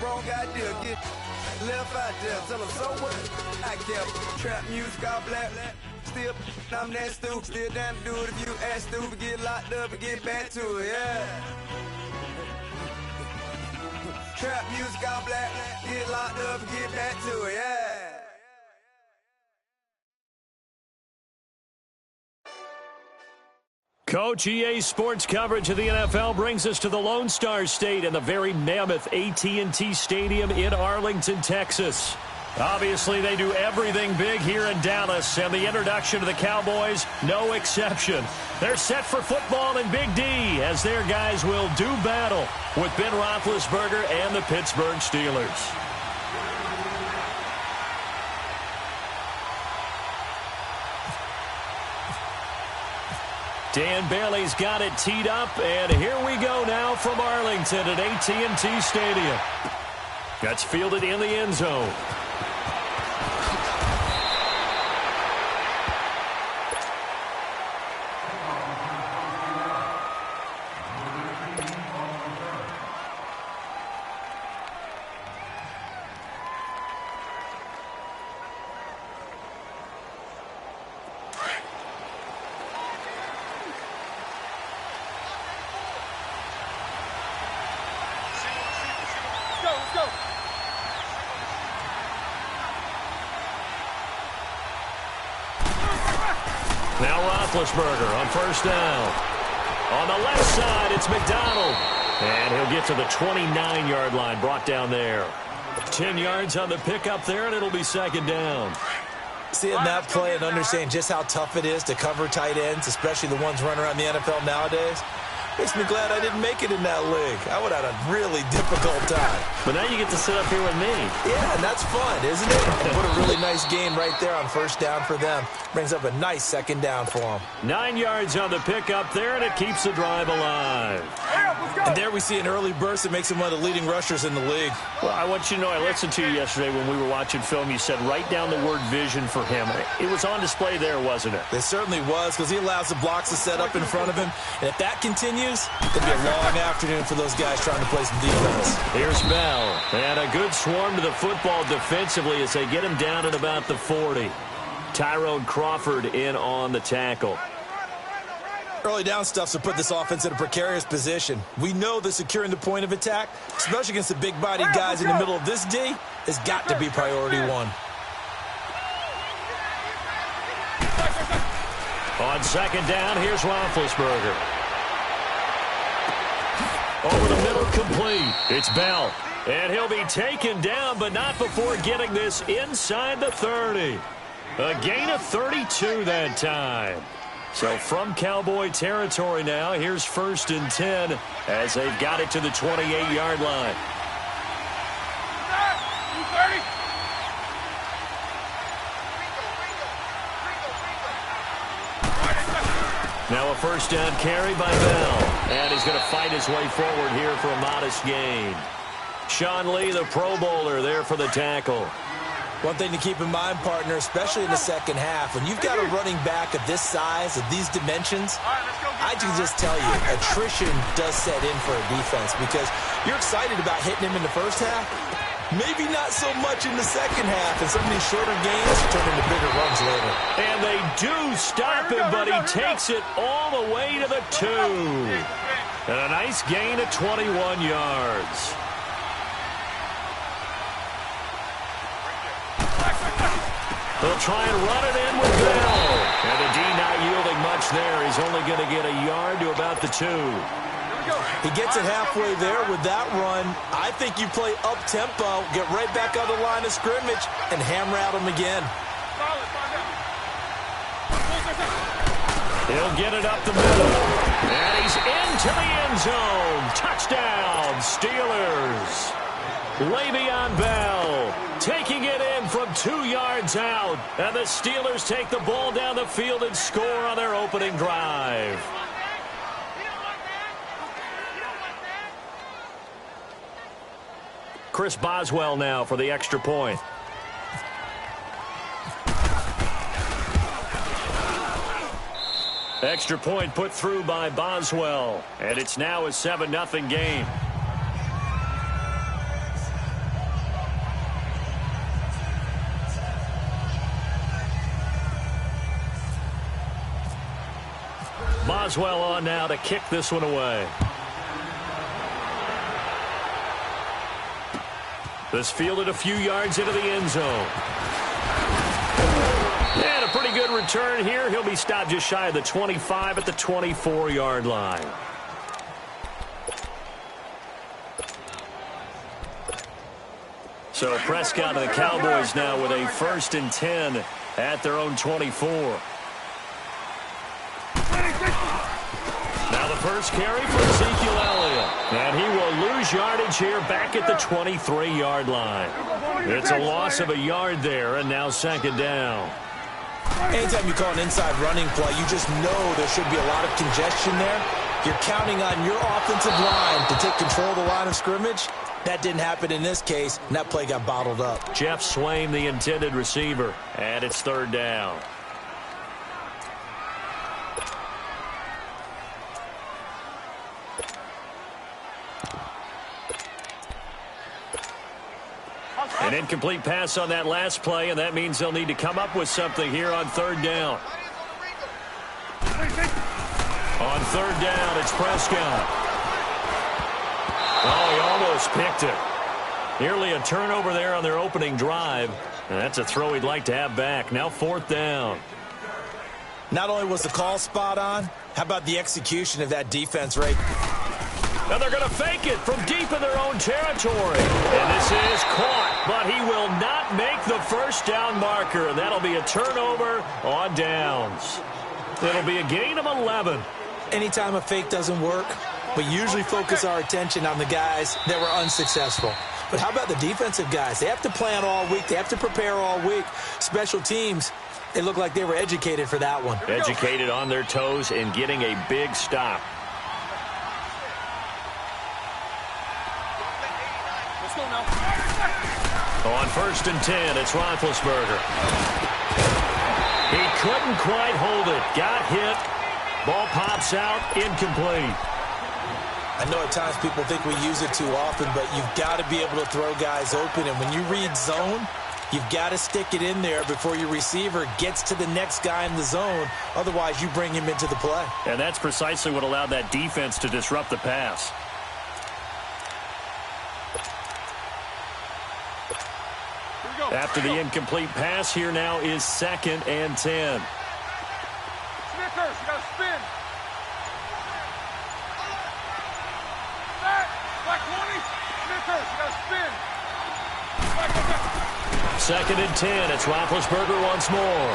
wrong idea. Get left out there. Tell them, so what? I kept trap music all black. Still, I'm that stupid. Still down to do it if you act stupid. Get locked up and get back to it, yeah. Trap music all black. Get locked up and get back to it, yeah. Coach, EA Sports coverage of the NFL brings us to the Lone Star State and the very mammoth AT&T Stadium in Arlington, Texas. Obviously, they do everything big here in Dallas, and the introduction to the Cowboys, no exception. They're set for football in Big D as their guys will do battle with Ben Roethlisberger and the Pittsburgh Steelers. Dan Bailey's got it teed up, and here we go now from Arlington at AT&T Stadium. That's fielded in the end zone. Now Roethlisberger on first down. On the left side, it's McDonald. And he'll get to the 29-yard line, brought down there. 10 yards on the pickup there, and it'll be second down. Seeing that play and understanding just how tough it is to cover tight ends, especially the ones running around the NFL nowadays, makes me glad I didn't make it in that league. I would have had a really difficult time. But now you get to sit up here with me. Yeah, and that's fun, isn't it? What a really nice game right there on first down for them. Brings up a nice second down for them. 9 yards on the pickup there, and it keeps the drive alive. And there we see an early burst that makes him one of the leading rushers in the league. Well, I want you to know, I listened to you yesterday when we were watching film. You said write down the word vision for him. It was on display there, wasn't it? It certainly was, because he allows the blocks to set up in front of him. And if that continues, it'll be a long afternoon for those guys trying to play some defense. Here's Bell. And a good swarm to the football defensively as they get him down at about the 40. Tyrone Crawford in on the tackle. Early down stuff to put this offense in a precarious position. We know that securing the point of attack, especially against the big-bodied guys in the middle of this D, has got to be priority one. On second down, here's Roethlisberger. Over the middle, complete. It's Bell. And he'll be taken down, but not before getting this inside the 30. A gain of 32 that time. So from Cowboy territory now, here's 1st and 10 as they've got it to the 28-yard line. Now a first down carry by Bell. And he's going to fight his way forward here for a modest gain. Sean Lee, the Pro Bowler, there for the tackle. One thing to keep in mind, partner, especially in the second half, when you've got a running back of this size, of these dimensions, I can just tell you, attrition does set in for a defense because you're excited about hitting him in the first half, maybe not so much in the second half, and some of these shorter gains turn into bigger runs later. And they do stop him, but he takes it all the way to the 2. And a nice gain of 21 yards. They'll try and run it in with Bell. And the D not yielding much there. He's only going to get a yard to about the 2. He gets it halfway there with that run. I think you play up-tempo, get right back on the line of scrimmage, and hammer at him again. He'll get it up the middle. And he's into the end zone. Touchdown, Steelers. Le'Veon Bell taking it in from 2 yards out. And the Steelers take the ball down the field and score on their opening drive. Chris Boswell now for the extra point. Extra point put through by Boswell. And it's now a 7-0 game. Boswell on now to kick this one away. This fielded a few yards into the end zone. And a pretty good return here. He'll be stopped just shy of the 25 at the 24-yard line. So Prescott and the Cowboys now with a 1st and 10 at their own 24. Now the first carry for Ezekiel Elliott. And he will lose yardage here back at the 23-yard line. It's a loss of a yard there, and now 2nd down. Anytime you call an inside running play, you just know there should be a lot of congestion there. You're counting on your offensive line to take control of the line of scrimmage. That didn't happen in this case, and that play got bottled up. Jeff Swaim, the intended receiver, and it's 3rd down. An incomplete pass on that last play, and that means they'll need to come up with something here on 3rd down. On 3rd down, it's Prescott. Oh, he almost picked it. Nearly a turnover there on their opening drive. And that's a throw he'd like to have back. Now 4th down. Not only was the call spot on, how about the execution of that defense, right? Now they're going to fake it from deep in their own territory. And this is caught, but he will not make the 1st down marker. And that'll be a turnover on downs. It'll be a gain of 11. Anytime a fake doesn't work, we usually focus our attention on the guys that were unsuccessful. But how about the defensive guys? They have to plan all week. They have to prepare all week. Special teams, they look like they were educated for that one. Educated on their toes and getting a big stop. On 1st and 10, it's Roethlisberger. He couldn't quite hold it. Got hit. Ball pops out. Incomplete. I know at times people think we use it too often, but you've got to be able to throw guys open. And when you read zone, you've got to stick it in there before your receiver gets to the next guy in the zone. Otherwise, you bring him into the play. And that's precisely what allowed that defense to disrupt the pass. After the incomplete pass, here now is 2nd and 10. Snickers, you got to spin. Back 20. Snickers, you got to spin. 2nd and 10. It's Roethlisberger once more.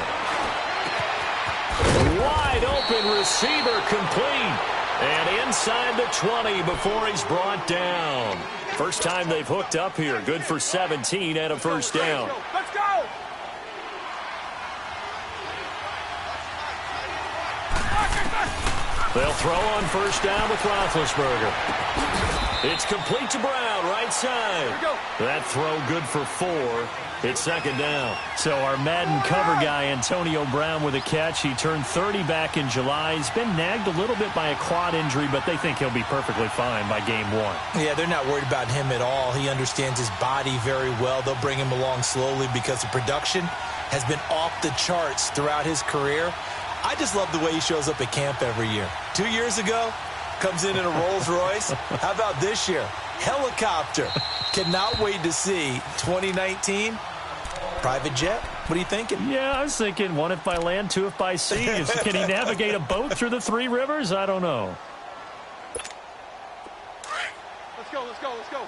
Wide open receiver complete. And inside the 20 before he's brought down. First time they've hooked up here. Good for 17 and a 1st down. Let's go. They'll throw on 1st down with Roethlisberger. It's complete to Brown, right side. That throw good for 4. It's 2nd down. So our Madden cover guy, Antonio Brown, with a catch. He turned 30 back in July. He's been nagged a little bit by a quad injury, but they think he'll be perfectly fine by game 1. Yeah, they're not worried about him at all. He understands his body very well. They'll bring him along slowly because the production has been off the charts throughout his career. I just love the way he shows up at camp every year. 2 years ago, comes in a Rolls Royce. How about this year? Helicopter. Cannot wait to see 2019. Private jet? What are you thinking? Yeah, I was thinking 1 if by land, 2 if by sea. Can he navigate a boat through the 3 rivers? I don't know. Let's go, let's go, let's go.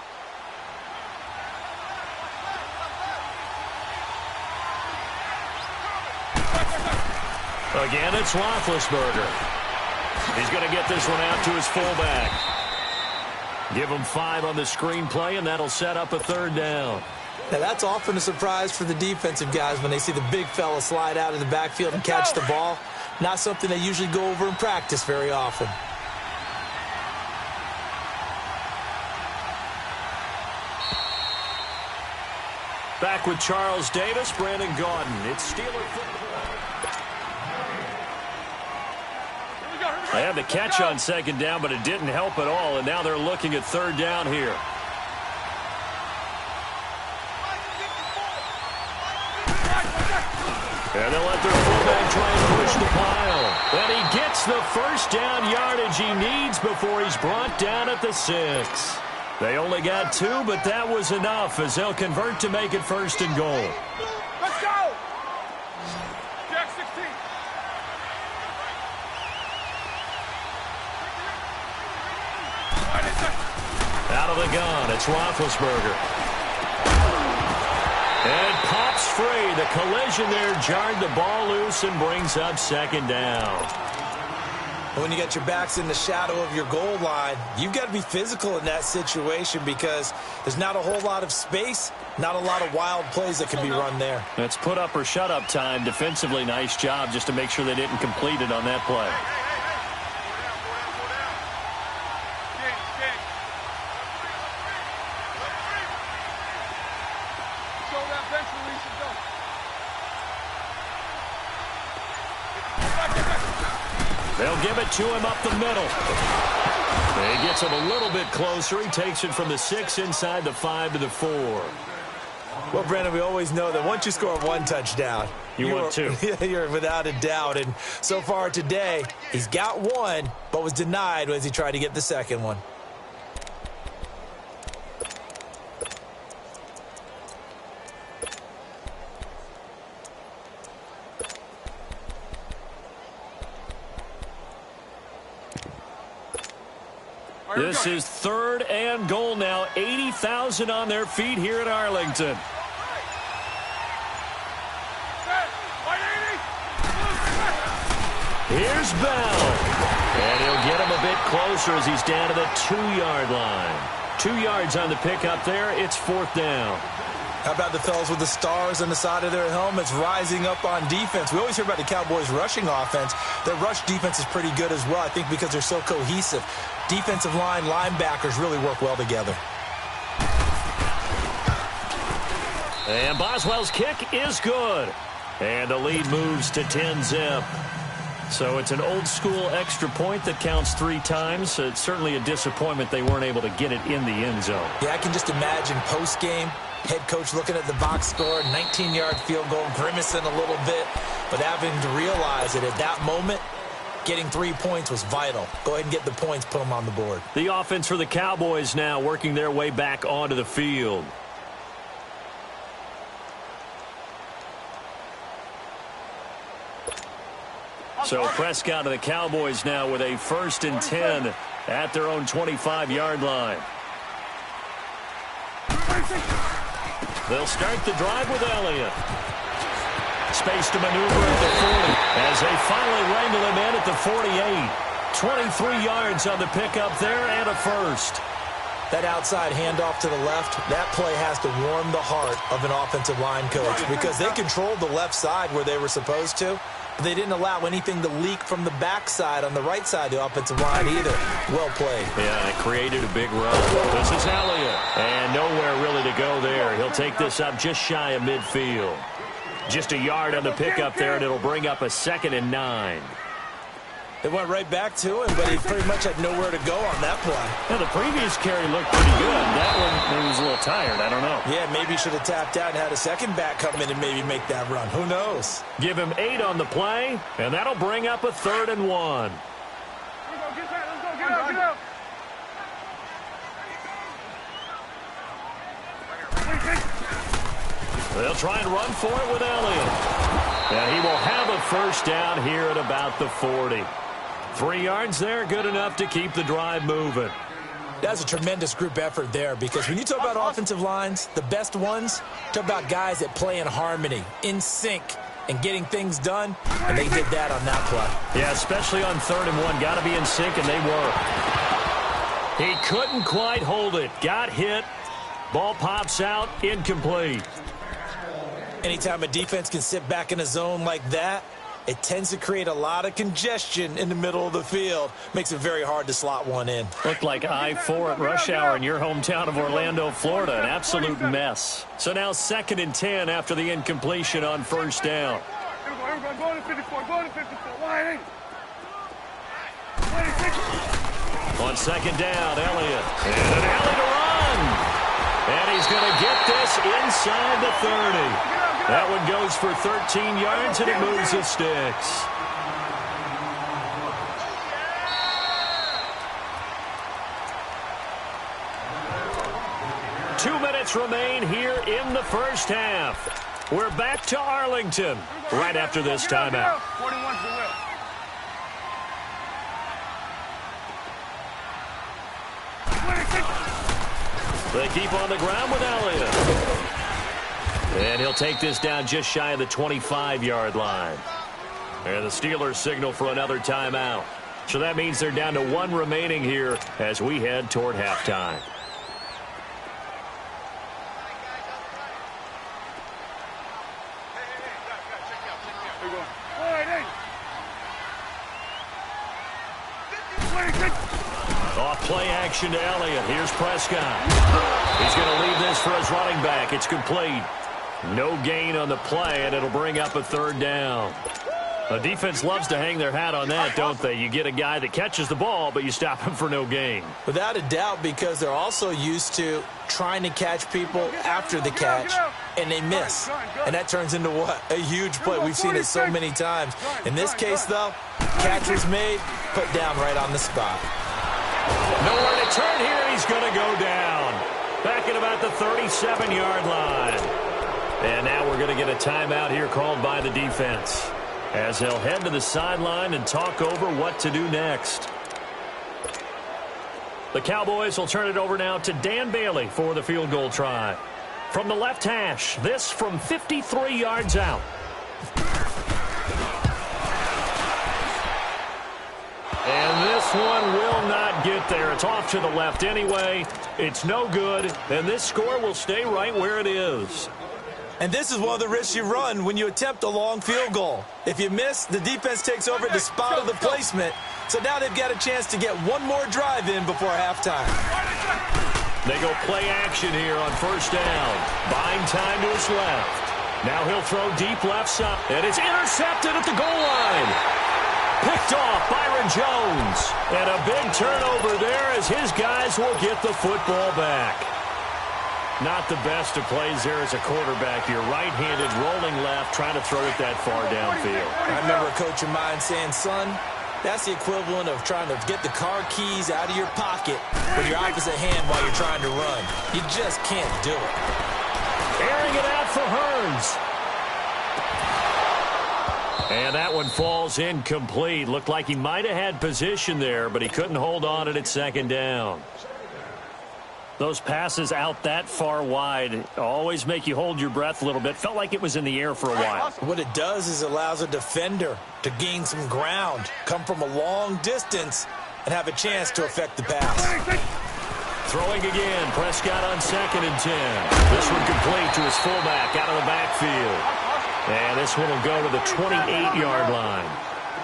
Again, it's Roethlisberger. He's going to get this one out to his fullback. Give him 5 on the screenplay, and that'll set up a 3rd down. Now, that's often a surprise for the defensive guys when they see the big fella slide out of the backfield and catch the ball. Not something they usually go over in practice very often. Back with Charles Davis, Brandon Gaudin. It's Steeler football. They had the catch on 2nd down, but it didn't help at all, and now they're looking at 3rd down here. And they'll let their fullback try and push the pile. And he gets the first down yardage he needs before he's brought down at the 6. They only got 2, but that was enough as they'll convert to make it 1st and goal. Let's go! Jack 16. Out of the gun, it's Roethlisberger. And it pops free. The collision there jarred the ball loose and brings up 2nd down. When you got your backs in the shadow of your goal line, you've got to be physical in that situation because there's not a whole lot of space, not a lot of wild plays that can be run there. It's put up or shut up time. Defensively, nice job just to make sure they didn't complete it on that play. They'll give it to him up the middle. He gets him a little bit closer. He takes it from the 6 inside the 5 to the 4. Well, Brandon, we always know that once you score 1 touchdown, you want 2. You're without a doubt. And so far today, he's got 1, but was denied as he tried to get the 2nd one. This is 3rd and goal now. 80,000 on their feet here at Arlington. Here's Bell. And he'll get him a bit closer as he's down to the 2-yard line. 2 yards on the pickup there. It's 4th down. How about the fellas with the stars on the side of their helmets rising up on defense? We always hear about the Cowboys' rushing offense. Their rush defense is pretty good as well, I think, because they're so cohesive. Defensive line, linebackers really work well together. And Boswell's kick is good. And the lead moves to 10-zip. So it's an old-school extra point that counts 3 times. It's certainly a disappointment they weren't able to get it in the end zone. Yeah, I can just imagine post-game, head coach looking at the box score, 19-yard field goal, grimacing a little bit, but having to realize that at that moment, getting 3 points was vital. Go ahead and get the points, put them on the board. The offense for the Cowboys now working their way back onto the field. So Prescott of the Cowboys now with a 1st and 10 at their own 25-yard line. They'll start the drive with Elliott. Space to maneuver at the 40 as they finally wrangle him in at the 48. 23 yards on the pickup there and a 1st. That outside handoff to the left, that play has to warm the heart of an offensive line coach because they controlled the left side where they were supposed to. But they didn't allow anything to leak from the backside on the right side of the offensive line either. Well played. Yeah, it created a big run. This is Elliott. And nowhere really to go there. He'll take this up just shy of midfield. Just a yard on the pickup there, and it'll bring up a 2nd and 9. They went right back to him, but he pretty much had nowhere to go on that play. Yeah, the previous carry looked pretty good. That one, maybe was a little tired. I don't know. Yeah, maybe he should have tapped out and had a second back come in and maybe make that run. Who knows? Give him 8 on the play, and that'll bring up a 3rd and 1. Get out. They'll try and run for it with Elliott. And he will have a 1st down here at about the 40. 3 yards there, good enough to keep the drive moving. That's a tremendous group effort there because when you talk about offensive lines, the best ones, talk about guys that play in harmony, in sync, and getting things done, and they did that on that play. Yeah, especially on 3rd and 1. Got to be in sync, and they were. He couldn't quite hold it. Got hit. Ball pops out, incomplete. Anytime a defense can sit back in a zone like that, it tends to create a lot of congestion in the middle of the field. Makes it very hard to slot one in. Looked like I-4 at rush hour in your hometown of Orlando, Florida. An absolute mess. So now 2nd and 10 after the incompletion on 1st down. Everybody, go to 54, go to 54. Wide. On 2nd down, Elliott. And an alley to run. And he's going to get this inside the 30. That one goes for 13 yards, and it moves the sticks. minutes remain here in the first half. We're back to Arlington right after this timeout. 41's the will. They keep on the ground with Elliott. And he'll take this down just shy of the 25-yard line. And the Steelers signal for another timeout. So that means they're down to 1 remaining here as we head toward halftime. Off play action to Elliott. Here's Prescott. He's going to leave this for his running back. It's complete. No gain on the play, and it'll bring up a 3rd down. The defense loves to hang their hat on that, don't they? You get a guy that catches the ball, but you stop him for no gain. Without a doubt, because they're also used to trying to catch people after the catch, and they miss. And that turns into what? A huge play. We've seen it so many times. In this case, though, catch was made, put down right on the spot. Nowhere to turn here, and he's going to go down. Back at about the 37-yard line. And now we're going to get a timeout here called by the defense, as they'll head to the sideline and talk over what to do next. The Cowboys will turn it over now to Dan Bailey for the field goal try. From the left hash, this from 53 yards out. And this one will not get there. It's off to the left anyway. It's no good, and this score will stay right where it is. And this is one of the risks you run when you attempt a long field goal. If you miss, the defense takes over at the spot of the placement. So now they've got a chance to get one more drive in before halftime. They go play action here on 1st down. Buying time to his left. Now he'll throw deep left side. And it's intercepted at the goal line. Picked off Byron Jones. And a big turnover there as his guys will get the football back. Not the best of plays there as a quarterback. You're right-handed, rolling left, trying to throw it that far downfield. I remember a coach of mine saying, son, that's the equivalent of trying to get the car keys out of your pocket with your opposite hand while you're trying to run. You just can't do it. Airing it out for Hearns. And that one falls incomplete. Looked like he might have had position there, but he couldn't hold on it at 2nd down. Those passes out that far wide always make you hold your breath a little bit. Felt like it was in the air for a while. What it does is allows a defender to gain some ground, come from a long distance, and have a chance to affect the pass. Throwing again. Prescott on 2nd and 10. This one complete to his fullback out of the backfield. And this one will go to the 28-yard line.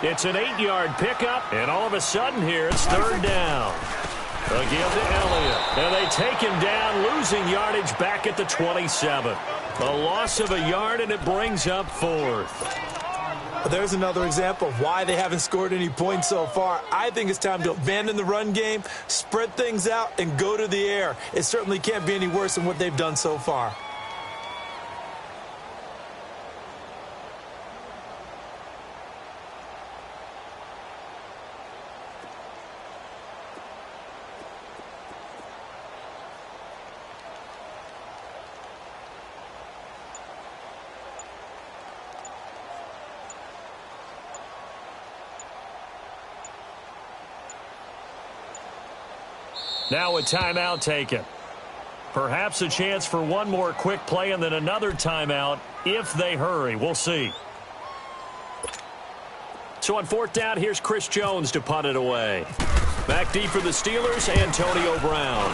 It's an 8-yard pickup, and all of a sudden here it's 3rd down. They'll give to Elliott. And they take him down, losing yardage back at the 27. A loss of a yard, and it brings up 4th. There's another example of why they haven't scored any points so far. I think it's time to abandon the run game, spread things out, and go to the air. It certainly can't be any worse than what they've done so far. Now a timeout taken. Perhaps a chance for one more quick play and then another timeout if they hurry. We'll see. So on 4th down, here's Chris Jones to punt it away. Back deep for the Steelers, Antonio Brown.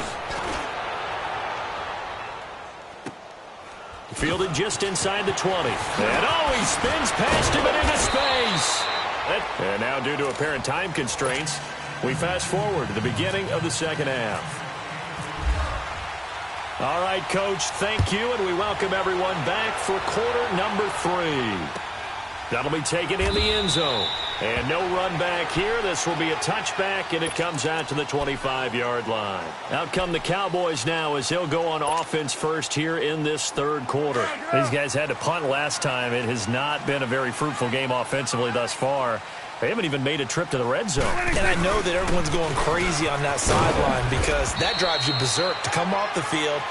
Fielded just inside the 20. And he spins past him and into space. And now due to apparent time constraints, we fast forward to the beginning of the 2nd half. All right, Coach, thank you, and we welcome everyone back for quarter number 3. That'll be taken in the end zone. And no run back here. This will be a touchback, and it comes out to the 25-yard line. Out come the Cowboys now as they'll go on offense first here in this 3rd quarter. These guys had to punt last time. It has not been a very fruitful game offensively thus far. They haven't even made a trip to the red zone. And I know that everyone's going crazy on that sideline because that drives you berserk to come off the field,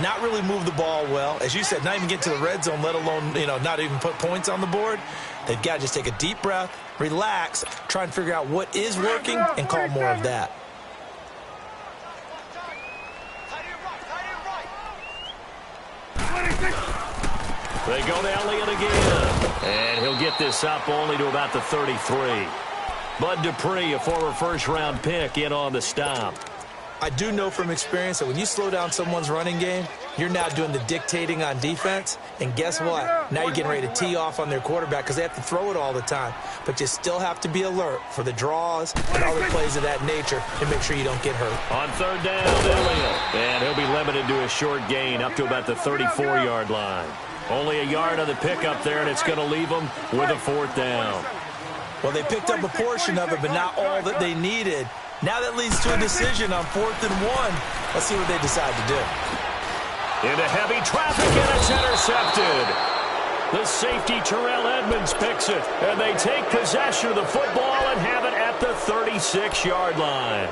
not really move the ball well. As you said, not even get to the red zone, let alone, not even put points on the board. They've got to just take a deep breath, relax, try and figure out what is working and call more of that. They go to Elliott again. And he'll get this up only to about the 33. Bud Dupree, a former first-round pick, in on the stop. I do know from experience that when you slow down someone's running game, you're now doing the dictating on defense. And guess what? Now you're getting ready to tee off on their quarterback because they have to throw it all the time. But you still have to be alert for the draws and other plays of that nature to make sure you don't get hurt. On third down, Elliott. And he'll be limited to a short gain up to about the 34-yard line. Only a yard on the pickup there, and it's going to leave them with a fourth down. Well, they picked up a portion of it, but not all that they needed. Now that leads to a decision on 4th and 1. Let's see what they decide to do. Into heavy traffic, and it's intercepted. The safety, Terrell Edmonds, picks it, and they take possession of the football and have it at the 36-yard line.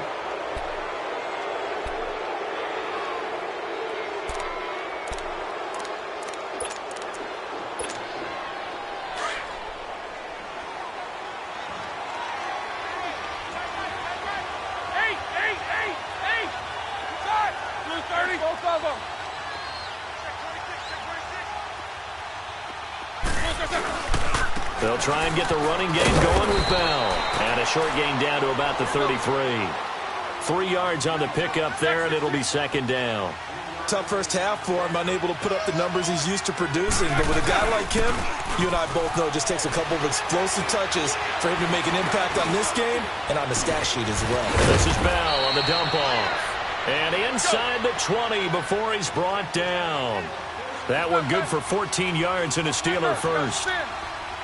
They'll try and get the running game going with Bell. And a short gain down to about the 33. 3 yards on the pickup there, and it'll be second down. Tough first half for him, unable to put up the numbers he's used to producing. But with a guy like him, you and I both know it just takes a couple of explosive touches for him to make an impact on this game and on the stat sheet as well. This is Bell on the dump-off. And inside the 20 before he's brought down. That one good for 14 yards and a Steeler first.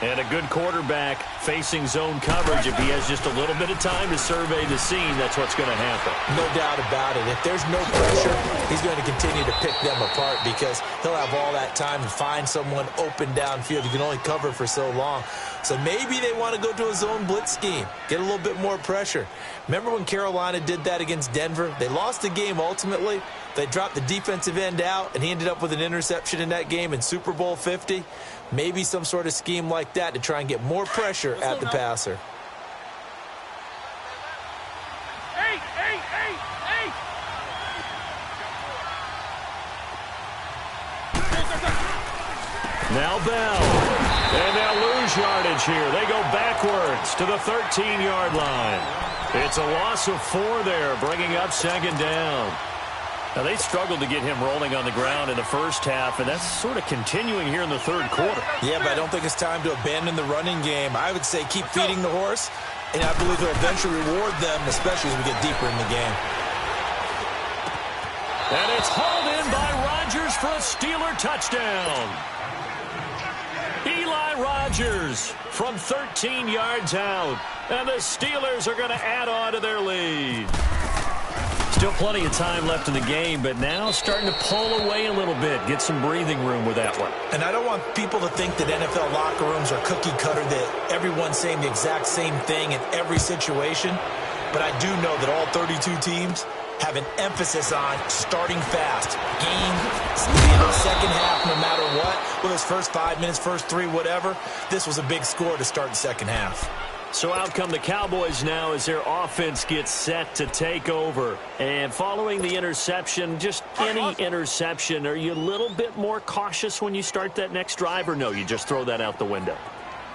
And a good quarterback facing zone coverage. If he has just a little bit of time to survey the scene, that's what's going to happen. No doubt about it. If there's no pressure, he's going to continue to pick them apart because he'll have all that time to find someone open downfield. You can only cover for so long. So maybe they want to go to a zone blitz scheme, get a little bit more pressure. Remember when Carolina did that against Denver? They lost the game ultimately. They dropped the defensive end out, and he ended up with an interception in that game in Super Bowl 50. Maybe some sort of scheme like that to try and get more pressure at the passer. Now Bell. And they'll lose yardage here. They go backwards to the 13-yard line. It's a loss of 4 there, bringing up second down. Now, they struggled to get him rolling on the ground in the first half, and that's sort of continuing here in the third quarter. Yeah, but I don't think it's time to abandon the running game. I would say keep feeding the horse, and I believe it'll eventually reward them, especially as we get deeper in the game. And it's hauled in by Rodgers for a Steeler touchdown. Eli Rodgers from 13 yards out, and the Steelers are going to add on to their lead. Still plenty of time left in the game, but now starting to pull away a little bit, get some breathing room with that one. And I don't want people to think that NFL locker rooms are cookie cutter, that everyone's saying the exact same thing in every situation. But I do know that all 32 teams have an emphasis on starting fast. Game, second half, no matter what. Whether it's first 5 minutes, first 3, whatever. This was a big score to start the second half. So out come the Cowboys now as their offense gets set to take over. And following the interception, just any interception, are you a little bit more cautious when you start that next drive, or no, you just throw that out the window?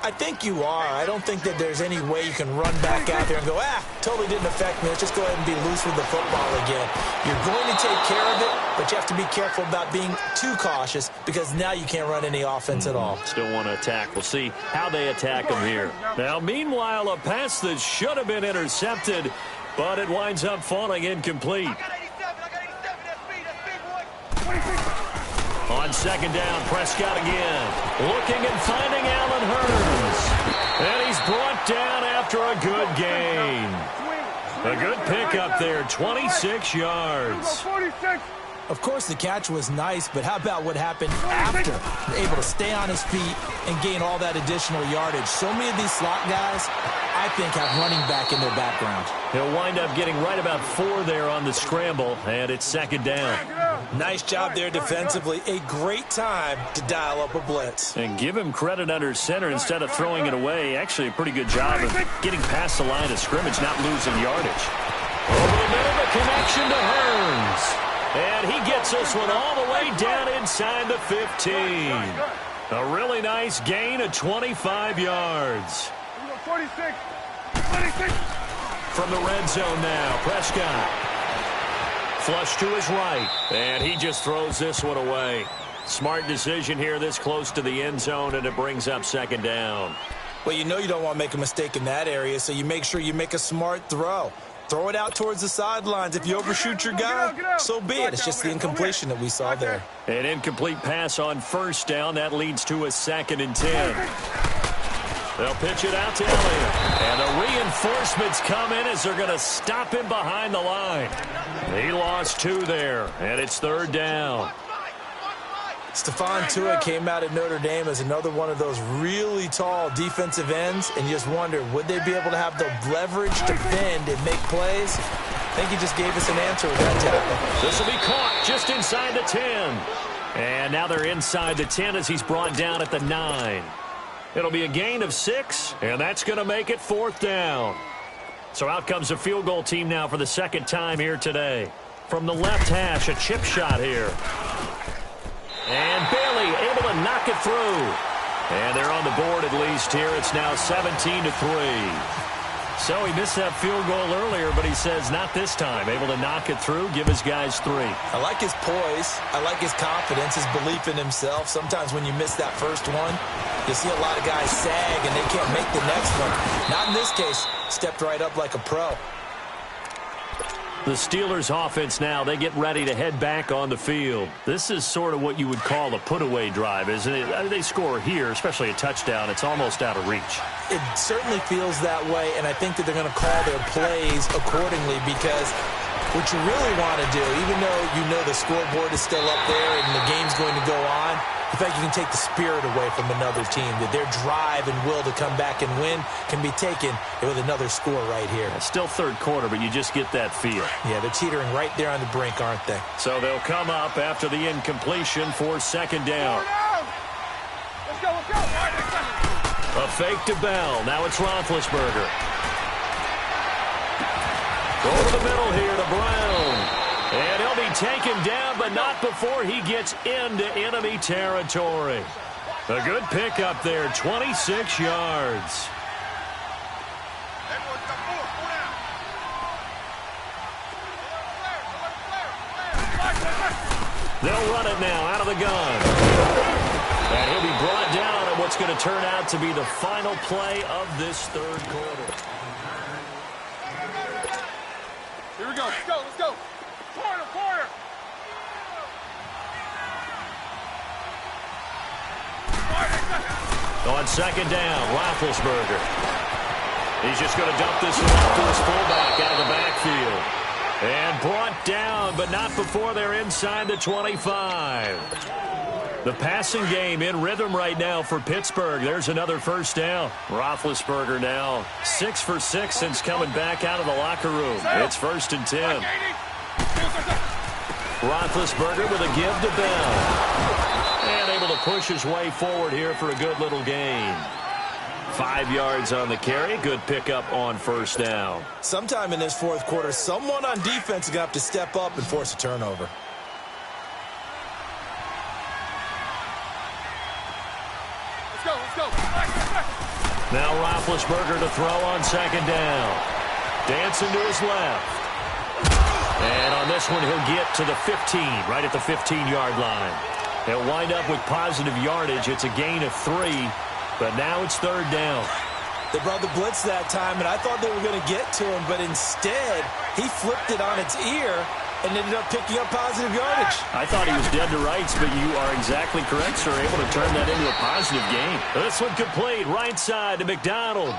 I think you are. I don't think that there's any way you can run back out there and go, totally didn't affect me. Let's just go ahead and be loose with the football again. You're going to take care of it, but you have to be careful about being too cautious because now you can't run any offense at all. Still want to attack. We'll see how they attack them here. Now, meanwhile, a pass that should have been intercepted, but it winds up falling incomplete. On second down, Prescott again. Looking and finding Allen Hurns. And he's brought down after a good gain. A good pickup there, 26 yards. Of course, the catch was nice, but how about what happened after? Able to stay on his feet and gain all that additional yardage. So many of these slot guys, I think, have running back in their background. He'll wind up getting right about 4 there on the scramble, and it's second down. Nice job there defensively. A great time to dial up a blitz. And give him credit under center instead of throwing it away. Actually, a pretty good job of getting past the line of scrimmage, not losing yardage. Over the middle, the connection to Hearns. And he gets this one all the way down inside the 15. A really nice gain of 25 yards. 46. From the red zone now, Prescott. Flush to his right, and he just throws this one away. Smart decision here this close to the end zone, and it brings up second down. Well, you know you don't want to make a mistake in that area, so you make sure you make a smart throw. Throw it out towards the sidelines. If you overshoot your guy, so be it. It's just the incompletion that we saw there. An incomplete pass on first down. That leads to a 2nd and 10. They'll pitch it out to Elliott. And the reinforcements come in as they're going to stop him behind the line. He lost 2 there, and it's 3rd down. Stephon Tuitt came out at Notre Dame as another one of those really tall defensive ends, and you just wonder, would they be able to have the leverage to bend and make plays? I think he just gave us an answer with that tackle. This will be caught just inside the 10. And now they're inside the 10 as he's brought down at the 9. It'll be a gain of 6, and that's going to make it 4th down. So out comes the field goal team now for the 2nd time here today. From the left hash, a chip shot here. And Bailey able to knock it through. And they're on the board at least here. It's now 17-3. So he missed that field goal earlier, but he says not this time. Able to knock it through, give his guys 3. I like his poise. I like his confidence, his belief in himself. Sometimes when you miss that first one, you see a lot of guys sag and they can't make the next one. Not in this case. Stepped right up like a pro. The Steelers offense now, they get ready to head back on the field. This is sort of what you would call a put-away drive, isn't it? They score here, especially a touchdown. It's almost out of reach. It certainly feels that way, and I think that they're going to call their plays accordingly because what you really want to do, even though you know the scoreboard is still up there and the game's going to go on, the fact you can take the spirit away from another team, that their drive and will to come back and win can be taken with another score right here. It's still 3rd quarter, but you just get that feel. Yeah, they're teetering right there on the brink, aren't they? So they'll come up after the incompletion for 2nd down. Let's go. A fake to Bell. Now it's Roethlisberger. Over the middle here to Brown. And he'll be taken down, but not before he gets into enemy territory. A good pickup there, 26 yards. They'll run it now out of the gun. And he'll be brought down on what's going to turn out to be the final play of this 3rd quarter. Here we go. Let's go. Corner. On 2nd down, Roethlisberger. He's just going to dump this one off to his fullback out of the backfield. And brought down, but not before they're inside the 25. The passing game in rhythm right now for Pittsburgh. There's another 1st down. Roethlisberger now 6 for 6 since coming back out of the locker room. It's 1st and 10. Roethlisberger with a give to Bell. And able to push his way forward here for a good little gain. 5 yards on the carry. Good pickup on 1st down. Sometime in this 4th quarter, someone on defense is going to have to step up and force a turnover. Let's go. Now Roethlisberger to throw on 2nd down. Dancing to his left. And on this one, he'll get to the 15, right at the 15-yard line. He'll wind up with positive yardage. It's a gain of 3, but now it's 3rd down. They brought the blitz that time, and I thought they were going to get to him, but instead, he flipped it on its ear and ended up picking up positive yardage. I thought he was dead to rights, but you are exactly correct, sir. Able to turn that into a positive gain. This one complete, right side to McDonald.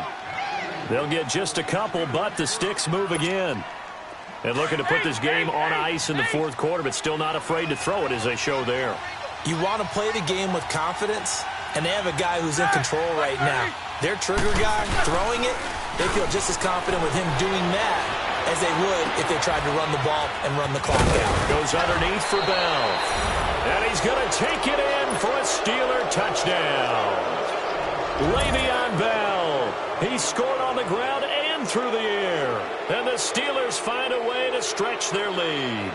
They'll get just a couple, but the sticks move again. And looking to put this game on ice in the fourth quarter, but still not afraid to throw it as they show there. You want to play the game with confidence, and they have a guy who's in control right now. Their trigger guy throwing it, they feel just as confident with him doing that as they would if they tried to run the ball and run the clock out. Goes underneath for Bell. And he's going to take it in for a Steeler touchdown. Le'Veon Bell. He scored on the ground and through the air. And the Steelers find a way to stretch their lead.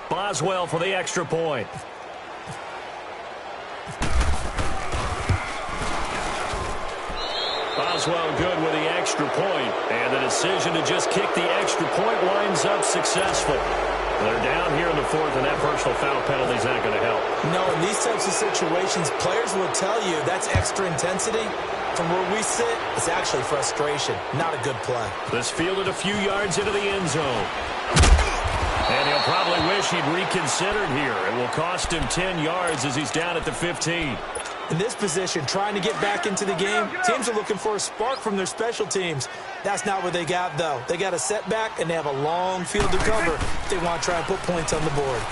Boswell for the extra point. Boswell good with the extra point, and the decision to just kick the extra point winds up successful. They're down here in the fourth, and that personal foul penalty is not going to help. No, in these types of situations, players will tell you that's extra intensity. From where we sit, it's actually frustration, not a good play. This fielded a few yards into the end zone. And he'll probably wish he'd reconsidered here. It will cost him 10 yards as he's down at the 15. In this position, trying to get back into the game, teams are looking for a spark from their special teams. That's not what they got, though. They got a setback, and they have a long field to cover if they want to try and put points on the board.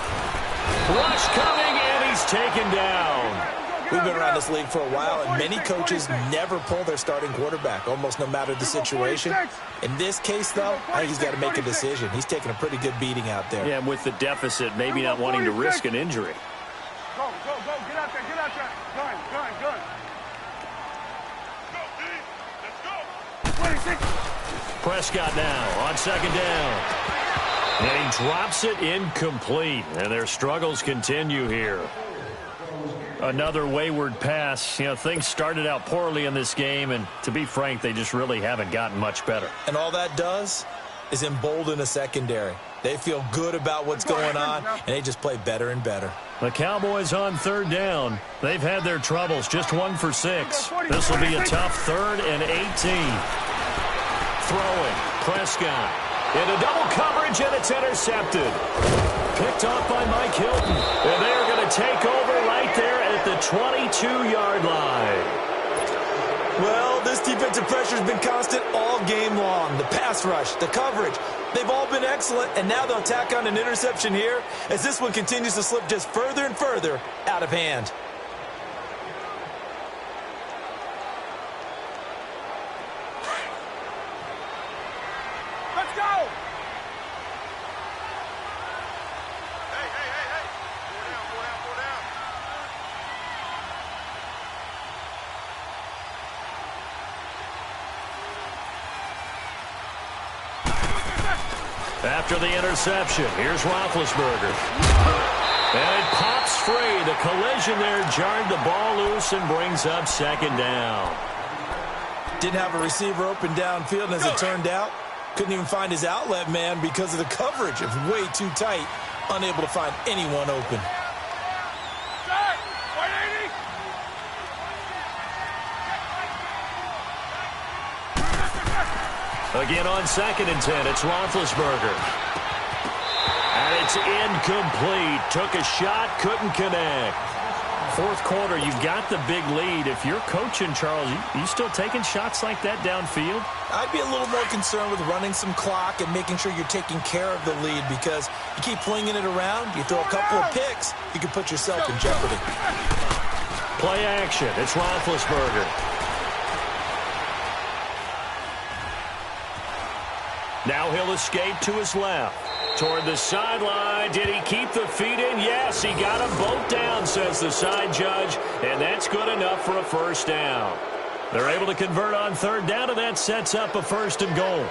Rush coming, and he's taken down. We've been around this league for a while, and many coaches never pull their starting quarterback, almost no matter the situation. In this case, though, I think he's got to make a decision. He's taking a pretty good beating out there. Yeah, and with the deficit, maybe not wanting to risk an injury. Go, go, go. Get out there, get out there. Gun, gun, gun. Go, D. Let's go. 26. Prescott now on second down. And he drops it incomplete. And their struggles continue here. Another wayward pass. You know, things started out poorly in this game, and to be frank, they just really haven't gotten much better. And all that does is embolden a secondary. They feel good about what's going on, and they just play better and better. The Cowboys on third down. They've had their troubles, just 1 for 6. This will be a tough 3rd and 18. Throwing, Prescott. Into double coverage, and it's intercepted. Picked off by Mike Hilton. And they are going to take over right there at the 22-yard line. Well, this defensive pressure has been constant all game long. The pass rush, the coverage, they've all been excellent, and now they'll tack on an interception here as this one continues to slip just further and further out of hand. Let's go. Hey, hey, hey, hey. Go down, go down, go down. After the interception, here's Roethlisberger. And it pops free. The collision there jarred the ball loose and brings up second down. Didn't have a receiver open downfield, and as it turned out, couldn't even find his outlet man because of the coverage. It was way too tight, unable to find anyone open. Set. 180. Again on 2nd and 10, it's Roethlisberger. And it's incomplete. Took a shot, couldn't connect. Fourth quarter, you've got the big lead. If you're coaching, Charles, you still taking shots like that downfield? I'd be a little more concerned with running some clock and making sure you're taking care of the lead, because you keep flinging it around, you throw a couple of picks, you can put yourself in jeopardy. Play action. It's Roethlisberger. Now he'll escape to his left. Toward the sideline. Did he keep the feet in? Yes, he got them both down, says the side judge. And that's good enough for a first down. They're able to convert on third down, and that sets up a 1st and goal.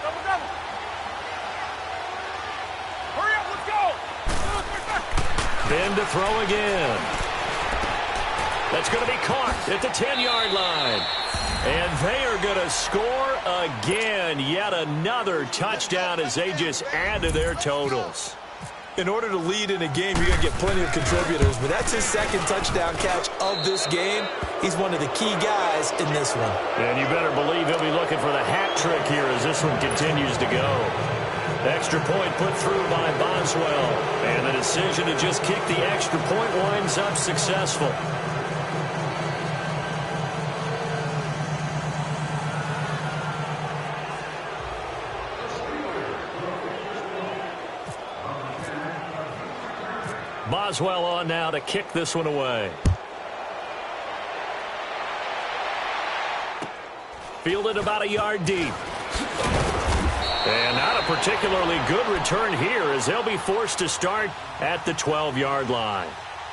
Double, double. Hurry up, let's go. Ben to throw again. That's going to be caught at the 10-yard line. And they are going to score again. Yet another touchdown as they just add to their totals. In order to lead in a game, you're going to get plenty of contributors, but that's his 2nd touchdown catch of this game. He's one of the key guys in this one. And you better believe he'll be looking for the hat trick here as this one continues to go. Extra point put through by Boswell. And the decision to just kick the extra point winds up successful. Boswell on now to kick this one away. Fielded about a yard deep. And not a particularly good return here as they'll be forced to start at the 12-yard line.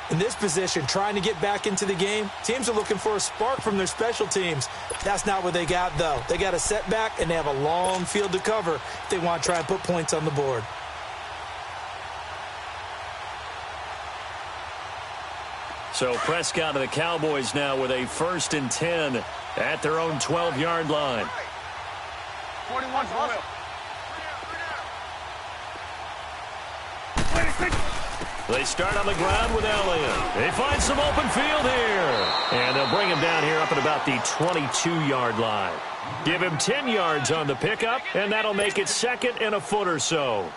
In this position, trying to get back into the game, teams are looking for a spark from their special teams. That's not what they got, though. They got a setback, and they have a long field to cover if they want to try and put points on the board. So Prescott and the Cowboys now with a 1st and 10 at their own 12-yard line. 41 to the left. They start on the ground with Elliott. They find some open field here. And they'll bring him down here up at about the 22-yard line. Give him 10 yards on the pickup, and that'll make it 2nd and a foot or so.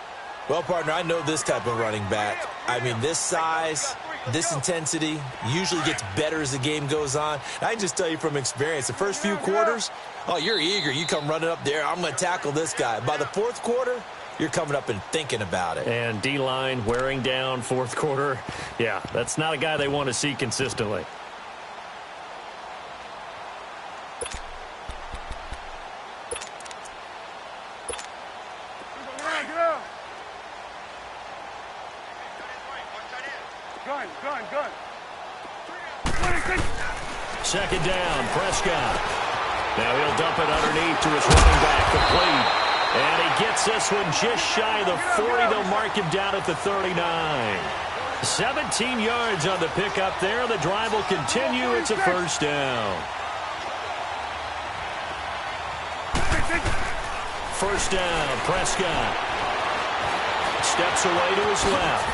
Well, partner, I know this type of running back. I mean, this size, this intensity usually gets better as the game goes on. I can just tell you from experience, the first few quarters, oh, you're eager. You come running up there, I'm going to tackle this guy. By the 4th quarter, you're coming up and thinking about it. And D-line wearing down 4th quarter. Yeah, that's not a guy they want to see consistently. Gun. 2nd down, Prescott. Now he'll dump it underneath to his running back, complete. And he gets this one just shy of the 40. They'll mark him down at the 39. 17 yards on the pickup there. The drive will continue. It's a 1st down. 1st down, Prescott. Steps away to his left.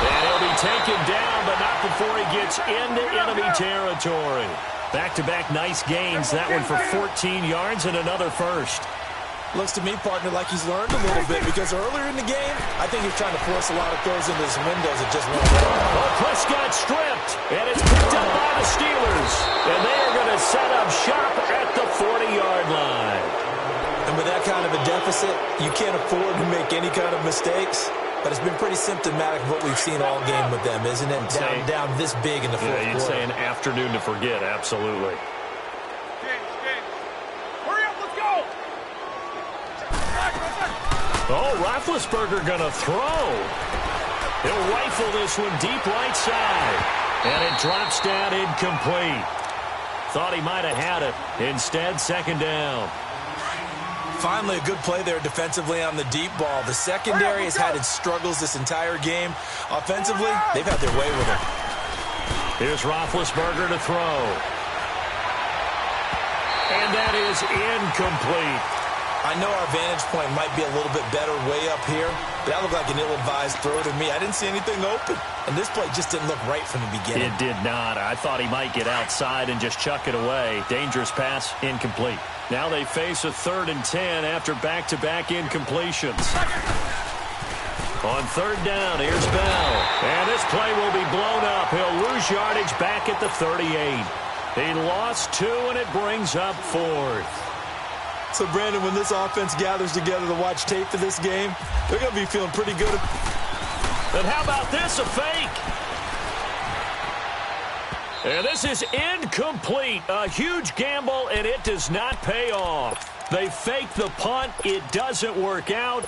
And he'll be taken down, but not before he gets into enemy territory. Back-to-back nice gains. That one for 14 yards and another 1st. Looks to me, partner, like he's learned a little bit because earlier in the game, I think he's trying to force a lot of throws into his windows that just won't work. Well, Prescott stripped, and it's picked up by the Steelers. And they are going to set up shop at the 40-yard line. And with that kind of a deficit, you can't afford to make any kind of mistakes. But it's been pretty symptomatic of what we've seen all game with them, isn't it? Down this big in the 4th quarter. Yeah, you'd say an afternoon to forget, absolutely. Hurry up, let's go! Oh, Roethlisberger going to throw. He'll rifle this one deep right side. And it drops down incomplete. Thought he might have had it. Instead, 2nd down. Finally, a good play there defensively on the deep ball. The secondary has had its struggles this entire game. Offensively, they've had their way with it. Here's Roethlisberger to throw. And that is incomplete. I know our vantage point might be a little bit better way up here, but that looked like an ill-advised throw to me. I didn't see anything open, and this play just didn't look right from the beginning. It did not. I thought he might get outside and just chuck it away. Dangerous pass, incomplete. Now they face a 3rd and 10 after back-to-back incompletions. On 3rd down, here's Bell. And this play will be blown up. He'll lose yardage back at the 38. He lost 2, and it brings up 4th. So, Brandon, when this offense gathers together to watch tape for this game, they're going to be feeling pretty good. And how about this, a fake? And this is incomplete. A huge gamble, and it does not pay off. They fake the punt. It doesn't work out.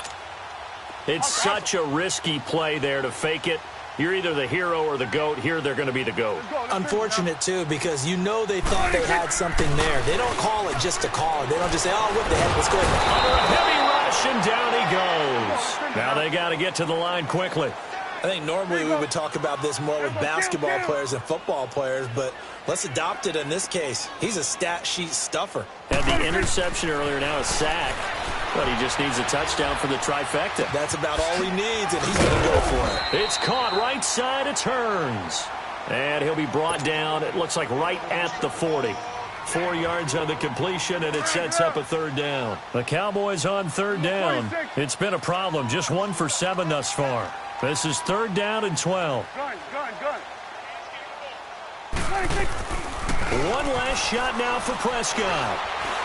It's such a risky play there to fake it. You're either the hero or the GOAT. Here, they're going to be the GOAT. Unfortunate, too, because you know they thought they had something there. They don't call it just to call it. They don't just say, oh, what the heck, let's go. Under a heavy rush, and down he goes. Now they got to get to the line quickly. I think normally we would talk about this more with basketball players and football players, but let's adopt it in this case. He's a stat sheet stuffer. Had the interception earlier, now a sack. But he just needs a touchdown for the trifecta. That's about all he needs, and he's going to go for it. It's caught right side of turns. And he'll be brought down, it looks like right at the 40. 4 yards on the completion, and it sets up a 3rd down. The Cowboys on 3rd down. It's been a problem, just 1 for 7 thus far. This is 3rd down and 12. Gun. One last shot now for Prescott.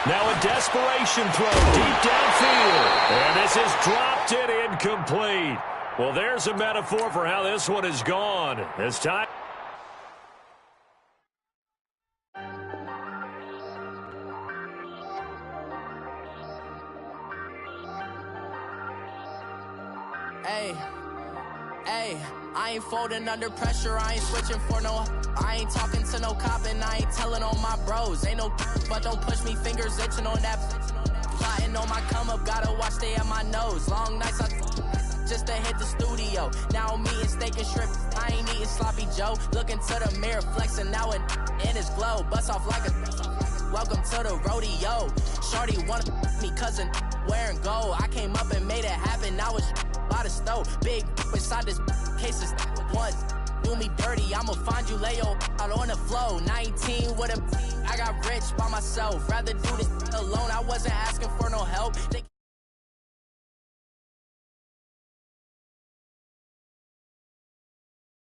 Now a desperation throw deep downfield. And this is dropped it incomplete. Well, there's a metaphor for how this one is gone. It's time. Hey, I ain't folding under pressure, I ain't switching for no. I ain't talking to no cop and I ain't telling on my bros. Ain't no but don't push me, fingers itching on that. Plotting on my come up, gotta watch stay at my nose. Long nights just to hit the studio. Now I'm eating steak and shrimp, I ain't eating sloppy Joe. Looking to the mirror, flexing now and in his glow. Bust off like a welcome to the rodeo. Shorty wanna me cousin wearing gold. I came up and made it happen, now it's by the stove. Big inside this cases once do me dirty, I'ma find you lay your out on the floor. 19 with a I got rich by myself, rather do this alone. I wasn't asking for